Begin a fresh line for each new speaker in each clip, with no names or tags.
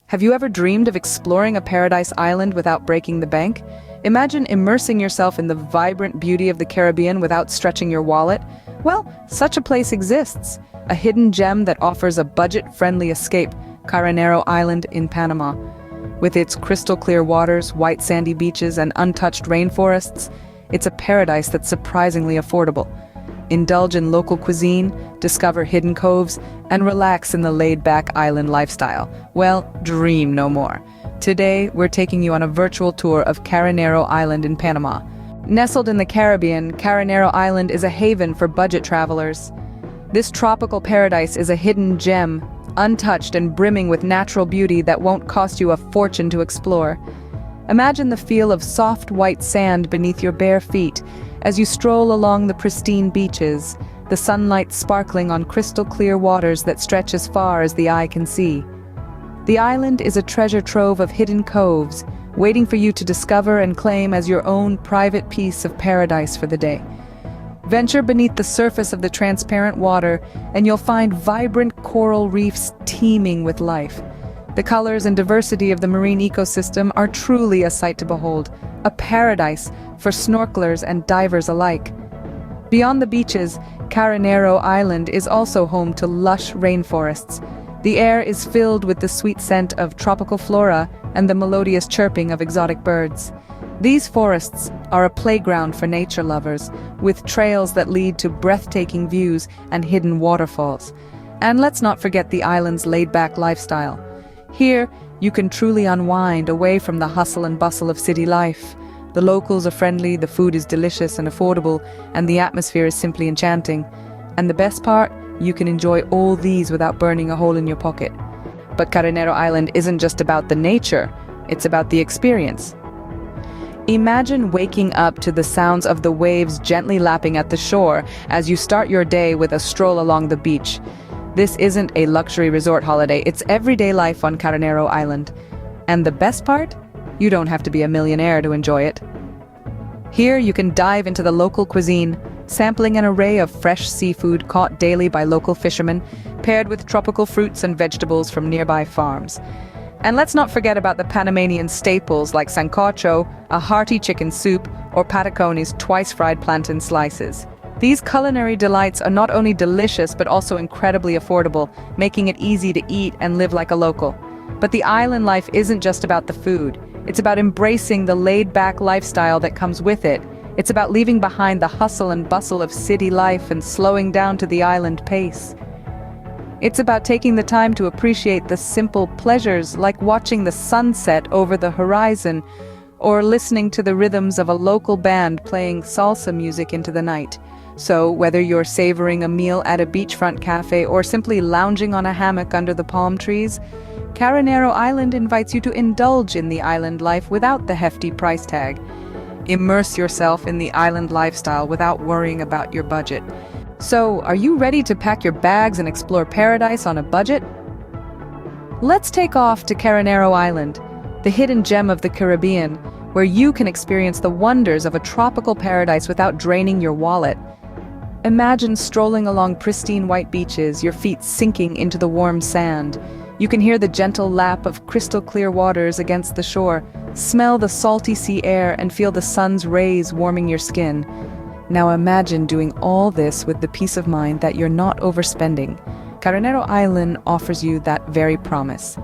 Have you ever dreamed of exploring a paradise island without breaking the bank? Imagine immersing yourself in the vibrant beauty of the Caribbean without stretching your wallet. Well, such a place exists. A hidden gem that offers a budget-friendly escape, Carenero Island in Panama. With its crystal-clear waters, white sandy beaches, and untouched rainforests, it's a paradise that's surprisingly affordable. Indulge in local cuisine, discover hidden coves, and relax in the laid-back island lifestyle. Well, dream no more. Today, we're taking you on a virtual tour of Carenero Island in Panama. Nestled in the Caribbean, Carenero Island is a haven for budget travelers. This tropical paradise is a hidden gem, untouched and brimming with natural beauty that won't cost you a fortune to explore. Imagine the feel of soft white sand beneath your bare feet as you stroll along the pristine beaches, the sunlight sparkling on crystal-clear waters that stretch as far as the eye can see. The island is a treasure trove of hidden coves, waiting for you to discover and claim as your own private piece of paradise for the day. Venture beneath the surface of the transparent water, and you'll find vibrant coral reefs teeming with life. The colors and diversity of the marine ecosystem are truly a sight to behold, a paradise for snorkelers and divers alike. Beyond the beaches, Carenero Island is also home to lush rainforests. The air is filled with the sweet scent of tropical flora and the melodious chirping of exotic birds. These forests are a playground for nature lovers, with trails that lead to breathtaking views and hidden waterfalls. And let's not forget the island's laid-back lifestyle. Here, you can truly unwind away from the hustle and bustle of city life. The locals are friendly, the food is delicious and affordable, and the atmosphere is simply enchanting. And the best part? You can enjoy all these without burning a hole in your pocket. But Carenero Island isn't just about the nature, it's about the experience. Imagine waking up to the sounds of the waves gently lapping at the shore as you start your day with a stroll along the beach. This isn't a luxury resort holiday, it's everyday life on Carenero Island. And the best part? You don't have to be a millionaire to enjoy it. Here you can dive into the local cuisine, sampling an array of fresh seafood caught daily by local fishermen, paired with tropical fruits and vegetables from nearby farms. And let's not forget about the Panamanian staples like sancocho, a hearty chicken soup, or patacones twice-fried plantain slices. These culinary delights are not only delicious but also incredibly affordable, making it easy to eat and live like a local. But the island life isn't just about the food. It's about embracing the laid-back lifestyle that comes with it. It's about leaving behind the hustle and bustle of city life and slowing down to the island pace. It's about taking the time to appreciate the simple pleasures like watching the sunset over the horizon or listening to the rhythms of a local band playing salsa music into the night. So, whether you're savoring a meal at a beachfront cafe or simply lounging on a hammock under the palm trees, Carenero Island invites you to indulge in the island life without the hefty price tag. Immerse yourself in the island lifestyle without worrying about your budget. So, are you ready to pack your bags and explore paradise on a budget? Let's take off to Carenero Island, the hidden gem of the Caribbean, where you can experience the wonders of a tropical paradise without draining your wallet. Imagine strolling along pristine white beaches, your feet sinking into the warm sand. You can hear the gentle lap of crystal-clear waters against the shore, smell the salty sea air, and feel the sun's rays warming your skin. Now imagine doing all this with the peace of mind that you're not overspending. Carenero Island offers you that very promise.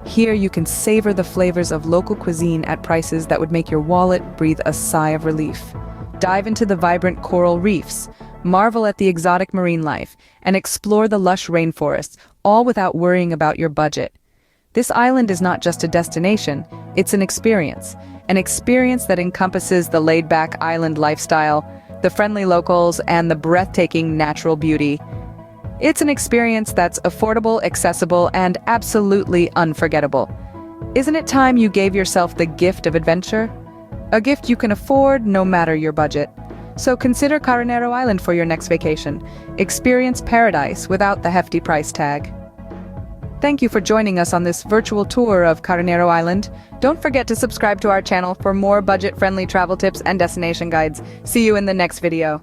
Here you can savor the flavors of local cuisine at prices that would make your wallet breathe a sigh of relief. Dive into the vibrant coral reefs, marvel at the exotic marine life, and explore the lush rainforests, all without worrying about your budget. This island is not just a destination, it's an experience that encompasses the laid-back island lifestyle, the friendly locals, and the breathtaking natural beauty. It's an experience that's affordable, accessible, and absolutely unforgettable. Isn't it time you gave yourself the gift of adventure? A gift you can afford no matter your budget. So consider Carenero Island for your next vacation. Experience paradise without the hefty price tag. Thank you for joining us on this virtual tour of Carenero Island. Don't forget to subscribe to our channel for more budget-friendly travel tips and destination guides. See you in the next video.